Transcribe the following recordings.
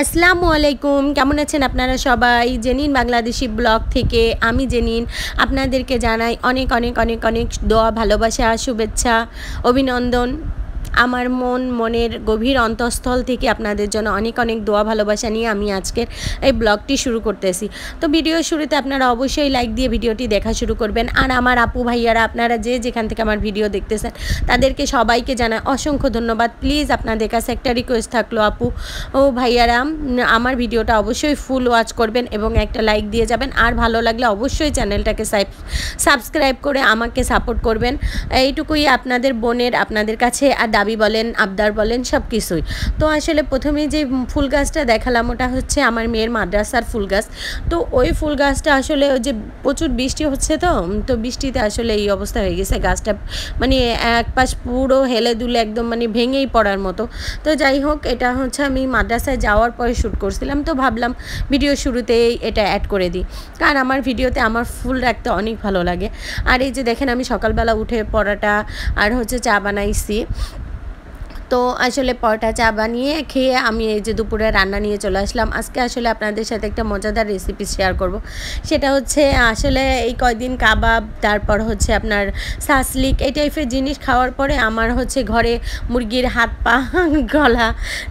আসসালামু আলাইকুম, কেমন আছেন আপনারা সবাই? জেনিন বাংলাদেশি ব্লগ থেকে আমি জেনিন আপনাদেরকে জানাই অনেক অনেক অনেক অনেক দোয়া, ভালোবাসা, শুভেচ্ছা, অভিনন্দন। আমার মনের গভীর অন্তঃস্থল থেকে আপনাদের জন্য অনেক অনেক দোয়া ভালোবাসা নিয়ে আমি আজকের এই ব্লগটি শুরু করতেছি। তো ভিডিও শুরুতে আপনারা অবশ্যই লাইক দিয়ে ভিডিওটি দেখা শুরু করবেন। আর আমার আপু ভাইয়ারা আপনারা যে যেখান থেকে আমার ভিডিও দেখতেছেন তাদেরকে সবাইকে জানাই অসংখ্য ধন্যবাদ। প্লিজ আপনাদের কাছে একটা রিকোয়েস্ট থাকলো আপু ও ভাইয়ারা, আমার ভিডিওটা অবশ্যই ফুল ওয়াচ করবেন এবং একটা লাইক দিয়ে যাবেন। আর ভালো লাগলে অবশ্যই চ্যানেলটাকে সাবস্ক্রাইব করে আমাকে সাপোর্ট করবেন। এইটুকুই আপনাদের বোনের আপনাদের কাছে আর দাবি বলেন, আবদার বলেন, সব কিছুই। তো আসলে প্রথমে যে ফুল গাছটা দেখালাম ওটা হচ্ছে আমার মেয়ের মাদ্রাসার ফুল গাছ। তো ওই ফুল গাছটা আসলে ওই যে প্রচুর বৃষ্টি হচ্ছে, তো বৃষ্টিতে আসলে এই অবস্থা হয়ে গেছে। গাছটা মানে এক পাশ পুরো হেলে দুলে একদম মানে ভেঙেই পড়ার মতো। তো যাই হোক, এটা হচ্ছে আমি মাদ্রাসায় যাওয়ার পরে শ্যুট করছিলাম, তো ভাবলাম ভিডিও শুরুতেই এটা অ্যাড করে দিই, কারণ আমার ভিডিওতে আমার ফুল রাখতে অনেক ভালো লাগে। আর এই যে দেখেন আমি সকালবেলা উঠে পরোটা আর হচ্ছে চা বানাইছি। তো আসলে পরোটা চা বানিয়ে খেয়ে আমি এই যে দুপুরে রান্না নিয়ে চলে আসলাম। আজকে আসলে আপনাদের সাথে একটা মজাদার রেসিপি শেয়ার করব। সেটা হচ্ছে আসলে এই কয়দিন কাবাব, তারপর হচ্ছে আপনার সাসলিক, এই টাইপের জিনিস খাওয়ার পরে আমার হচ্ছে ঘরে মুরগির হাত পা, গলা,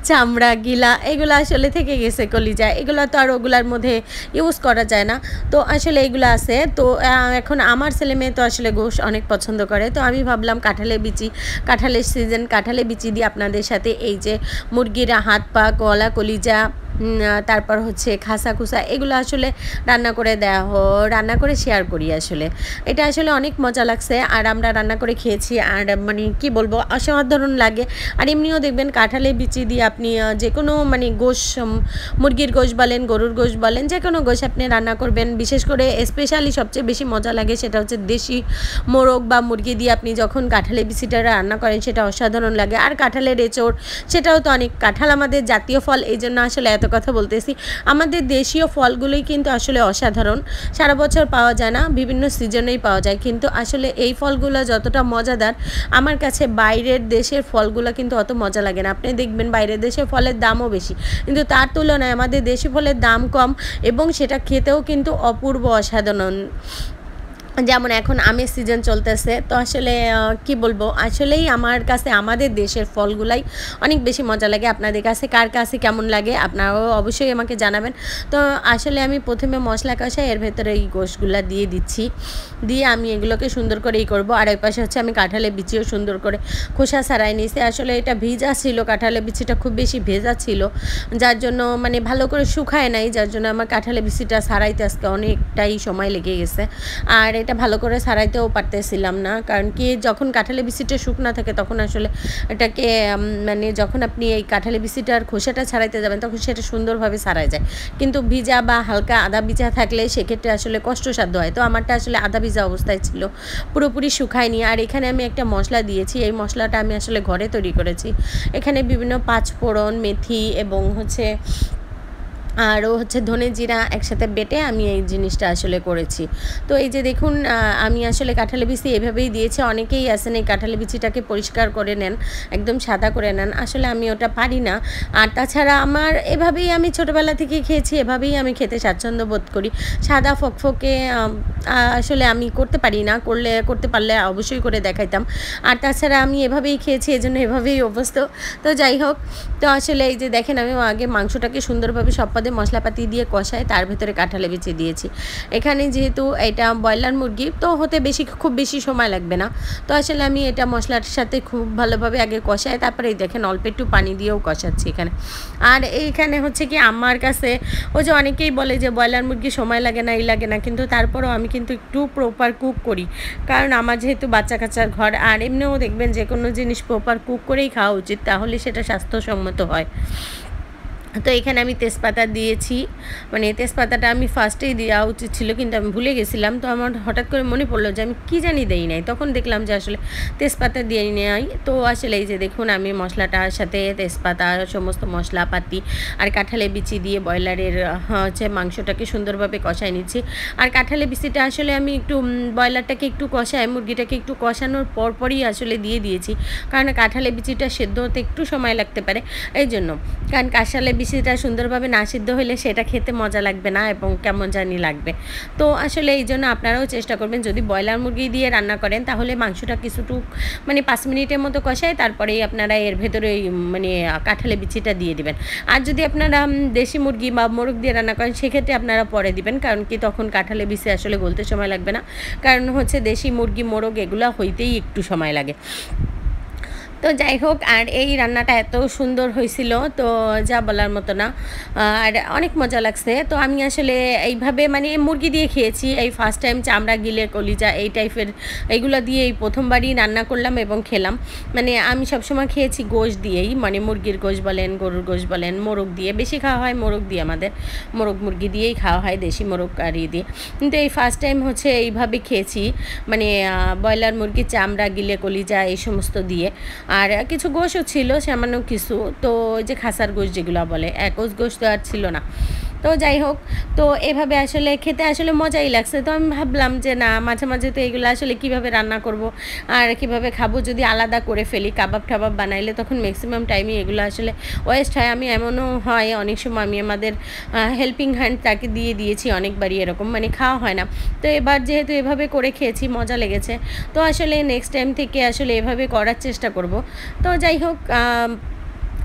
চামড়া, গিলা এগুলো আসলে থেকে গেছে, কলিজা, এগুলো তো আর ওগুলার মধ্যে ইউজ করা যায় না। তো আসলে এগুলো আছে। তো এখন আমার ছেলে মেয়ে তো আসলে গোশ অনেক পছন্দ করে। তো আমি ভাবলাম কাঁঠালের সিজন, কাঁঠালের বিচি দিয়ে আপনাদের সাথে এই যে মুরগির হাত পা, গলা, কলিজা, তারপর হচ্ছে খাসা খুসা এগুলো আসলে রান্না করে শেয়ার করি। আসলে এটা আসলে অনেক মজা লাগছে, আর আমরা রান্না করে খেয়েছি। আর মানে কি বলবো, অসাধারণ লাগে। আর এমনিও দেখবেন কাঁঠালের বিচি দিয়ে আপনি যে কোনো মানে গোশ, মুরগির গোশ বলেন, গরুর গোশ বলেন, যে কোনো গোশ আপনি রান্না করবেন, বিশেষ করে স্পেশালি সবচেয়ে বেশি মজা লাগে সেটা হচ্ছে দেশি মোরগ বা মুরগি দিয়ে আপনি যখন কাঁঠালের বিচিটা রান্না করেন সেটা অসাধারণ লাগে। আর কাঁঠালের এঁচড়, সেটাও তো অনেক। কাঁঠাল আমাদের জাতীয় ফল, এই জন্য আসলে এত কথা বলতেছি। আমাদের দেশীয় ফলগুলোই কিন্তু আসলে অসাধারণ, সারা বছর পাওয়া যায় না, বিভিন্ন সিজনেই পাওয়া যায়। কিন্তু আসলে এই ফলগুলো যতটা মজাদার, আমার কাছে বাইরের দেশের ফলগুলো কিন্তু অত মজা লাগে না। আপনি দেখবেন বাইরের দেশের ফলের দামও বেশি, কিন্তু তার তুলনায় আমাদের দেশি ফলের দাম কম এবং সেটা খেতেও কিন্তু অপূর্ব অসাধারণ। যেমন এখন আমের সিজন চলতেছে, তো আসলে কি বলবো, আসলেই আমার কাছে আমাদের দেশের ফলগুলাই অনেক বেশি মজা লাগে। আপনাদের কাছে কার কাছে কেমন লাগে আপনারাও অবশ্যই আমাকে জানাবেন। তো আসলে আমি প্রথমে মশলা কষাই, এর ভেতরে এই গোশগুলা দিয়ে দিচ্ছি, দিয়ে আমি এগুলোকে সুন্দর করে করবো। আর ওই পাশে হচ্ছে আমি কাঁঠালের বিচিও সুন্দর করে খোসা ছাড়াই নিয়েছি। আসলে এটা ভিজা ছিল, কাঁঠালের বিচিটা খুব বেশি ভেজা ছিল, যার জন্য মানে ভালো করে শুকায় নাই, যার জন্য আমার কাঁঠালের বিচিটা ছাড়াইতে আজকে অনেকটাই সময় লেগে গেছে। আর এটা ভালো করে ছাড়াইতেও পারতেছিলাম না, কারণ কি যখন কাঁঠালের বিচিটা শুকনা থাকে তখন আসলে এটাকে মানে যখন আপনি এই কাঁঠালের বিচিটার খোসাটা ছাড়াইতে যাবেন তখন সেটা সুন্দরভাবে ছাড়াই যায়, কিন্তু ভিজা বা হালকা আধা ভিজা থাকলে সেক্ষেত্রে আসলে কষ্টসাধ্য হয়। তো আমারটা আসলে আধা ভিজা অবস্থায় ছিল, পুরোপুরি শুকায়নি। আর এখানে আমি একটা মশলা দিয়েছি, এই মশলাটা আমি আসলে ঘরে তৈরি করেছি। এখানে বিভিন্ন পাঁচফোড়ন, মেথি এবং হচ্ছে আরও হচ্ছে ধনে জিরা একসাথে বেটে আমি এই জিনিসটা আসলে করেছি। তো এই যে দেখুন, আমি আসলে কাঁঠালের বিচি এভাবেই দিয়েছি। অনেকেই আছেন এই কাঁঠালের বিচিটাকে পরিষ্কার করে নেন, একদম সাদা করে নেন, আসলে আমি ওটা পারি না। আর তাছাড়া আমার এভাবেই আমি ছোটোবেলা থেকে খেয়েছি, এভাবেই আমি খেতে স্বাচ্ছন্দ্য বোধ করি। সাদা ফকফকে আসলে আমি করতে পারি না, করতে পারলে অবশ্যই করে দেখাইতাম। আর তাছাড়া আমি এভাবেই খেয়েছি, এজন্য এভাবেই অভ্যস্ত। তো যাই হোক, তো আসলে এই যে দেখেন আমি আগে মাংসটাকে সুন্দরভাবে সব মশলাপাতি দিয়ে কষায়, তার ভেতরে কাঁঠালে বিচি দিয়েছি। এখানে যেহেতু এটা ব্রয়লার মুরগি, তো হতে খুব বেশি সময় লাগবে না। তো আসলে আমি এটা মশলার সাথে খুব ভালোভাবে আগে কষাই, তারপরে এই দেখেন অল্প একটু পানি দিয়েও কষাচ্ছি এখানে। আর এইখানে হচ্ছে কি আমার কাছে ওই যে অনেকেই বলে যে ব্রয়লার মুরগি সময় লাগে না, এই লাগে না, কিন্তু তারপরেও আমি কিন্তু একটু প্রপার কুক করি, কারণ আমার যেহেতু বাচ্চা কাচ্চার ঘর। আর এমনিও দেখবেন যে কোনো জিনিস প্রপার কুক করেই খাওয়া উচিত, তাহলে সেটা স্বাস্থ্যসম্মত হয়। তো এখানে আমি তেজপাতা দিয়েছি, মানে তেজপাতাটা আমি ফার্স্টেই দেওয়া উচিত ছিল, কিন্তু আমি ভুলে গেছিলাম। তো আমার হঠাৎ করে মনে পড়লো যে আমি কী জানি দেই নাই, তখন দেখলাম যে আসলে তেজপাতা দিয়ে নেই। তো আসলে এই যে দেখুন আমি মশলাটার সাথে তেজপাতা, সমস্ত মশলাপাতি আর কাঁঠালের বিচি দিয়ে ব্রয়লারের হচ্ছে মাংসটাকে সুন্দরভাবে কষাই নিচ্ছি। আর কাঁঠালের বিচিটা আসলে আমি একটু ব্রয়লারটাকে একটু কষাই, মুরগিটাকে একটু কষানোর পরপরই আসলে দিয়ে দিয়েছি, কারণ কাঁঠালের বিচিটা সেদ্ধ হতে একটু সময় লাগতে পারে, এই জন্য। কারণ কাঁঠালের বিচিটা সুন্দরভাবে না সিদ্ধ হলে সেটা খেতে মজা লাগবে না এবং কেমন জানি লাগবে। তো আসলে এই জন্য আপনারাও চেষ্টা করবেন, যদি ব্রয়লার মুরগি দিয়ে রান্না করেন তাহলে মাংসটা কিছুটুক মানে 5 মিনিটের মতো কষায় তারপরেই আপনারা এর ভেতরে মানে কাঁঠালের বিচিটা দিয়ে দিবেন। আর যদি আপনারা দেশি মুরগি বা মোরগ দিয়ে রান্না করেন সেক্ষেত্রে আপনারা পরে দিবেন, কারণ কি তখন কাঁঠালের বিচি আসলে গলতে সময় লাগবে না, কারণ হচ্ছে দেশি মুরগি মোরগ এগুলো হইতেই একটু সময় লাগে। তো যাই হোক, আর এই রান্নাটা এত সুন্দর হয়েছিল তো যা বলার মতো না, আর অনেক মজা লাগছে। তো আমি আসলে এইভাবে মানে মুরগি দিয়ে খেয়েছি, এই ফার্স্ট টাইম চামড়া গিলে কলিজা এই টাইপের এইগুলো দিয়ে এই প্রথমবারই রান্না করলাম এবং খেলাম। মানে আমি সবসময় খেয়েছি গোশ দিয়েই, মানে মুরগির গোশ বলেন, গরুর গোশ বলেন, মোরগ দিয়ে বেশি খাওয়া হয়, মোরগ দিয়ে আমাদের মোরগ মুরগি দিয়েই খাওয়া হয়, দেশি মোরগ কারি দিয়ে। কিন্তু এই ফার্স্ট টাইম হচ্ছে এইভাবে খেয়েছি, মানে ব্রয়লার মুরগির চামড়া গিলে কলিজা এই সমস্ত দিয়ে। আর কিছু গোশও ছিল সামান্য কিছু, তো ওই যে খাসার গোশ যেগুলো বলে, একজ গোশ তো আর ছিল না। তো যাই হোক, তো এভাবে আসলে খেতে আসলে মজাই লাগছে। তো আমি ভাবলাম যে না, মাঝে মাঝে তো এগুলো আসলে কীভাবে রান্না করব আর কীভাবে খাবো, যদি আলাদা করে ফেলি কাবাব টাবাব বানাইলে তখন ম্যাক্সিমাম টাইমই এগুলো আসলে ওয়েস্ট হয়। আমি এমনও হয় অনেক সময় আমি আমাদের হেল্পিং হ্যান্ড তাকে দিয়ে দিয়েছি অনেকবারই, এরকম মানে খাওয়া হয় না। তো এবার যেহেতু এভাবে করে খেয়েছি মজা লেগেছে, তো আসলে নেক্সট টাইম থেকে আসলে এভাবে করার চেষ্টা করব। তো যাই হোক,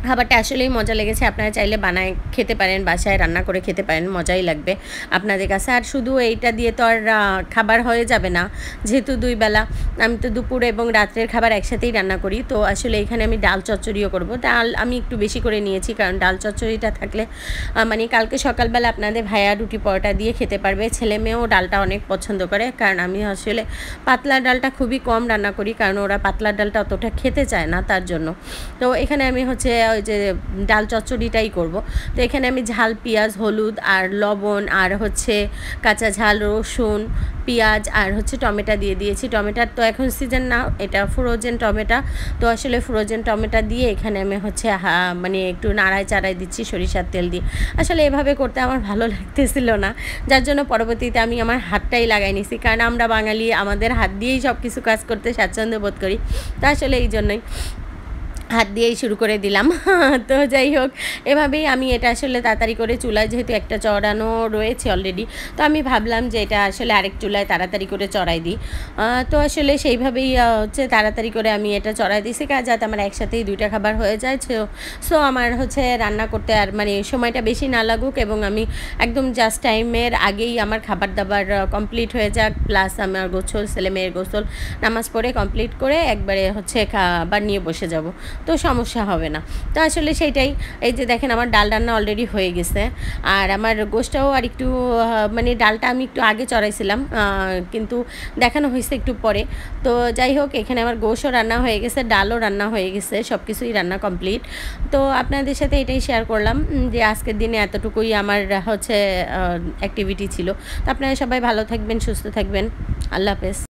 খাবারটা আসলেই মজা লেগেছে। আপনারা চাইলে বানায় খেতে পারেন, বাসায় রান্না করে খেতে পারেন, মজাই লাগবে আপনাদের কাছে। আর শুধু এইটা দিয়ে তো আর খাবার হয়ে যাবে না, যেহেতু 2 বেলা, আমি তো দুপুর এবং রাত্রের খাবার একসাথেই রান্না করি। তো আসলে এখানে আমি ডাল চচ্চড়িও করব। ডাল আমি একটু বেশি করে নিয়েছি, কারণ ডাল চচ্চড়িটা থাকলে মানে কালকে সকালবেলা আপনাদের ভাইয়া রুটি পরোটা দিয়ে খেতে পারবে। ছেলে মেয়েও ডালটা অনেক পছন্দ করে, কারণ আমি আসলে পাতলা ডালটা খুবই কম রান্না করি, কারণ ওরা পাতলা ডালটা অতটা খেতে চায় না, তার জন্য। তো এখানে আমি হচ্ছে ওই যে ডাল চচ্চড়িটাই করব। তো এখানে আমি ঝাল পেঁয়াজ, হলুদ আর লবণ আর হচ্ছে কাঁচা ঝাল, রসুন, পেঁয়াজ আর হচ্ছে টমেটো দিয়ে দিয়েছি। টমেটোর তো এখন সিজন না, এটা ফ্রোজেন টমেটো। তো আসলে ফ্রোজেন টমেটো দিয়ে এখানে আমি হচ্ছে মানে একটু নাড়ায় চাড়াই দিচ্ছি সরিষার তেল দিয়ে। আসলে এভাবে করতে আমার ভালো লাগতেছিল না, যার জন্য পরবর্তীতে আমি আমার হাতটাই লাগাই নিছি, কারণ আমরা বাঙালি আমাদের হাত দিয়েই সব কিছু কাজ করতে স্বাচ্ছন্দ্য বোধ করি। তো আসলে এই জন্যই হাত দিয়েই শুরু করে দিলাম। তো যাই হোক, এভাবেই আমি এটা আসলে তাড়াতাড়ি করে চুলায়, যেহেতু একটা চড়ানো রয়েছে অলরেডি, তো আমি ভাবলাম যে এটা আসলে আরেক চুলায় তাড়াতাড়ি করে চড়াই দিই। তো আসলে সেইভাবেই হচ্ছে তাড়াতাড়ি করে আমি এটা চড়াই দিয়েছি, যাতে আমার একসাথেই 2টা খাবার হয়ে যায়। সো আমার হচ্ছে রান্না করতে আর মানে সময়টা বেশি না লাগুক, এবং আমি একদম জাস্ট টাইমের আগেই আমার খাবার দাবার কমপ্লিট হয়ে যাক, প্লাস আমার গোসল, ছেলে মেয়ের গোসল নামাজ পড়ে কমপ্লিট করে একবারে হচ্ছে খাবার নিয়ে বসে যাব, তো সমস্যা হবে না। তো আসলে সেইটাই, এই যে দেখেন আমার ডাল রান্না অলরেডি হয়ে গেছে, আর আমার গোশটাও আর একটু মানে ডালটা আমি একটু আগে চড়াইছিলাম, কিন্তু দেখানো হয়েছে একটু পরে। তো যাই হোক, এখানে আমার গোশও রান্না হয়ে গেছে, ডালও রান্না হয়ে গেছে, সব কিছুই রান্না কমপ্লিট। তো আপনাদের সাথে এটাই শেয়ার করলাম যে আজকের দিনে এতটুকুই আমার হচ্ছে অ্যাক্টিভিটি ছিল। তো আপনারা সবাই ভালো থাকবেন, সুস্থ থাকবেন, আল্লাহ হাফেজ।